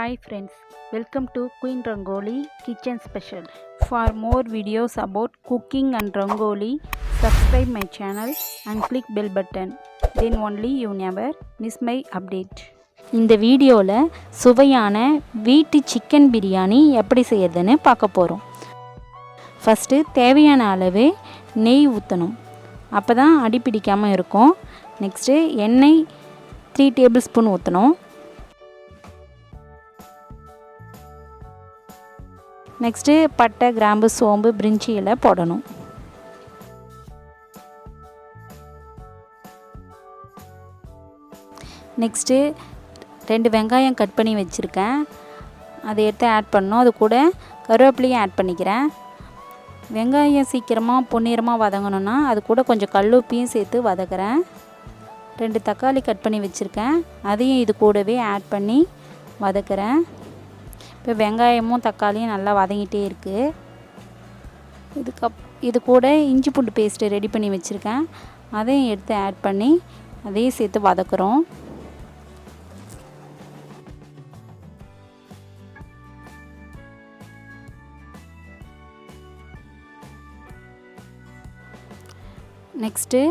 Hi friends, welcome to Queen Rangoli Kitchen Special. For more videos about cooking and Rangoli, subscribe my channel and click bell button. Then only you never miss my update. இந்த வீடியோவில் சுவையான வீட்டு chicken biryani எப்படி செய்யறதுன்னு பார்க்க போகிறோம். First தேவையான அளவு நெய் ஊற்றணும், அப்போ தான் அடி பிடிக்காமல் இருக்கும். நெக்ஸ்ட்டு எண்ணெய் 3 டேபிள் ஸ்பூன் ஊற்றணும். நெக்ஸ்ட்டு பட்டை, கிராம்பு, சோம்பு, பிரிஞ்சி இலை போடணும். நெக்ஸ்ட்டு 2 வெங்காயம் கட் பண்ணி வச்சுருக்கேன், அதை எடுத்து ஆட் பண்ணணும். அது கூட கருவேப்பிலையும் ஆட் பண்ணிக்கிறேன். வெங்காயம் சீக்கிரமாக பொன்னிறமாக வதங்கணுன்னா அது கூட கொஞ்சம் கல்லுப்பையும் சேர்த்து வதக்குறேன். 2 தக்காளி கட் பண்ணி வச்சுருக்கேன், அதையும் இது கூடவே ஆட் பண்ணி வதக்குறேன். இப்போ வெங்காயமும் தக்காளியும் நல்லா வதங்கிட்டே இருக்குது. இது கூட இஞ்சி பூண்டு பேஸ்ட்டு ரெடி பண்ணி வச்சுருக்கேன், அதையும் எடுத்து ஆட் பண்ணி அதையும் சேர்த்து வதக்குறோம். நெக்ஸ்ட்டு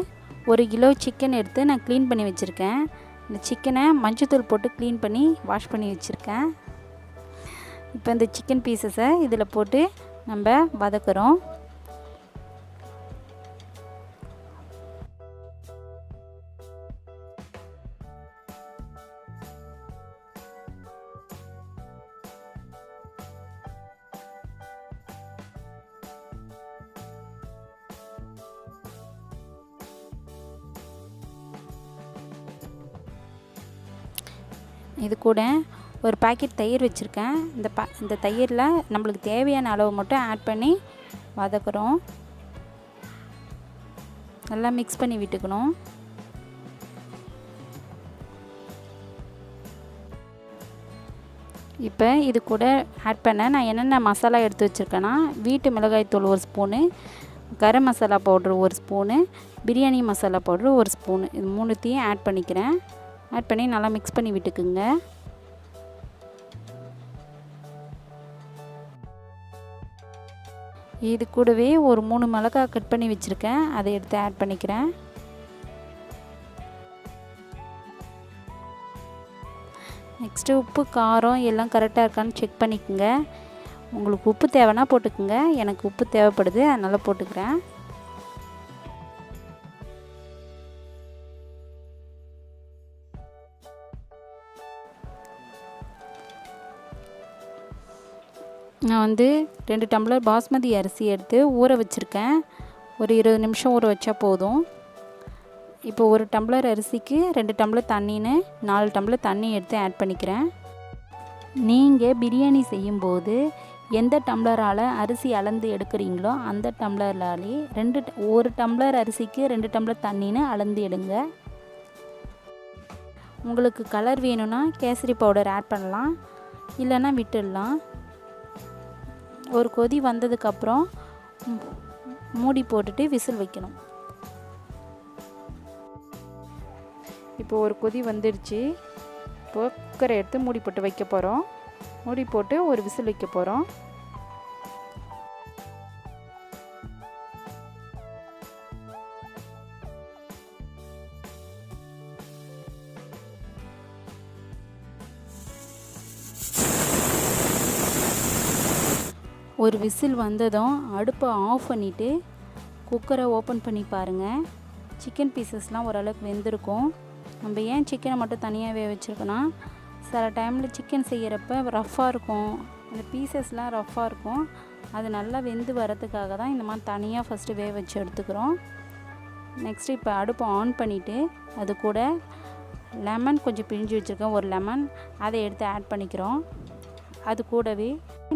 1 கிலோ சிக்கன் எடுத்து நான் க்ளீன் பண்ணி வச்சுருக்கேன். இந்த சிக்கனை மஞ்சத்தூள் போட்டு க்ளீன் பண்ணி வாஷ் பண்ணி வச்சுருக்கேன். இப்போ இந்த சிக்கன் பீசஸை இதில் போட்டு நம்ம வதக்குறோம். இது கூட ஒரு பாக்கெட் தயிர் வச்சுருக்கேன். இந்த தயிரில் நம்மளுக்கு தேவையான அளவு மட்டும் ஆட் பண்ணி வதக்குறோம். நல்லா மிக்ஸ் பண்ணி விட்டுக்கணும். இப்போ இது கூட ஆட் பண்ண நான் என்னென்ன மசாலா எடுத்து வச்சுருக்கேன்னா, வீட்டு மிளகாய்த்தூள் 1 spoon, garam masala powder 1 spoon, biryani masala powder 1 spoon, இது 3த்தையும் ஆட் பண்ணிக்கிறேன். ஆட் பண்ணி நல்லா மிக்ஸ் பண்ணி விட்டுக்குங்க. இது கூடவே ஒரு 3 மிளகாய் கட் பண்ணி வச்சுருக்கேன், அதை எடுத்து ஆட் பண்ணிக்கிறேன். நெக்ஸ்ட்டு உப்பு, காரம் எல்லாம் கரெக்டாக இருக்கான்னு செக் பண்ணிக்கோங்க. உங்களுக்கு உப்பு தேவைன்னா போட்டுக்குங்க, எனக்கு உப்பு தேவைப்படுது அதனால் போட்டுக்கிறேன். நான் 2 டம்ளர் பாஸ்மதி அரிசி எடுத்து ஊற வச்சுருக்கேன். ஒரு 20 நிமிஷம் ஊற வச்சா போதும். இப்போ 1 டம்ளர் அரிசிக்கு 2 டம்ளர் தண்ணின்னு 4 டம்ளர் தண்ணி எடுத்து ஆட் பண்ணிக்கிறேன். நீங்கள் பிரியாணி செய்யும்போது எந்த டம்ளரால் அரிசி அளந்து எடுக்கிறீங்களோ அந்த டம்ளர்லாலே 1 டம்ளர் அரிசிக்கு 2 டம்ளர் தண்ணின்னு அளந்து எடுங்க. உங்களுக்கு கலர் வேணும்னா கேசரி பவுடர் ஆட் பண்ணலாம், இல்லைன்னா விட்டுடலாம். ஒரு கொதி வந்ததுக்கப்புறம் மூடி போட்டுட்டு விசில் வைக்கணும். இப்போ ஒரு கொதி வந்துடுச்சு. இப்போ குக்கரை எடுத்து மூடி போட்டு வைக்க போகிறோம். மூடி போட்டு ஒரு விசில் வைக்க போகிறோம். ஒரு விசில் வந்ததும் அடுப்பை ஆஃப் பண்ணிவிட்டு குக்கரை ஓப்பன் பண்ணி பாருங்கள். சிக்கன் பீசஸ்லாம் ஓரளவுக்கு வெந்திருக்கும். நம்ம ஏன் சிக்கனை மட்டும் தனியாக வேக வச்சுருக்கோன்னா, சில டைமில் சிக்கன் செய்கிறப்ப ரஃப்பாக இருக்கும், அந்த பீசஸ்லாம் ரஃப்பாக இருக்கும். அது நல்லா வெந்து வரதுக்காக தான் இந்த மாதிரி தனியாக ஃபஸ்ட்டு வேக வச்சு எடுத்துக்கிறோம். நெக்ஸ்ட்டு இப்போ அடுப்பை ஆன் பண்ணிவிட்டு அது கூட லெமன் கொஞ்சம் பிழிஞ்சு வச்சுருக்கேன், ஒரு லெமன், அதை எடுத்து ஆட் பண்ணிக்கிறோம். அது கூடவே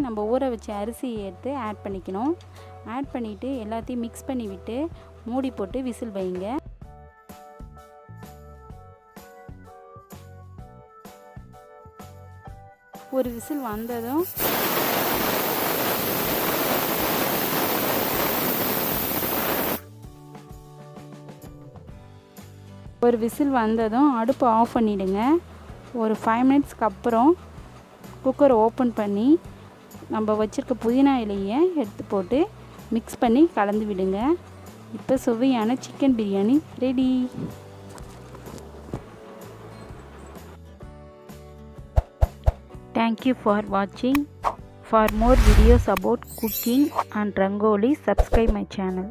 நம்ம ஊற வச்ச அரிசியை எடுத்து ஆட் பண்ணிக்கணும். ஆட் பண்ணிவிட்டு எல்லாத்தையும் மிக்ஸ் பண்ணி விட்டு மூடி போட்டு விசில் வைங்க. ஒரு விசில் வந்ததும் அடுப்பை ஆஃப் பண்ணிவிடுங்க. ஒரு 5 மினிட்ஸ்க்கு அப்புறம் குக்கரை ஓப்பன் பண்ணி நம்ம வச்சுருக்க புதினா இலையை எடுத்து போட்டு மிக்ஸ் பண்ணி கலந்து விடுங்க. இப்போ சுவையான chicken biryani ready. Thank you for watching. For more videos about cooking and Rangoli, subscribe my channel.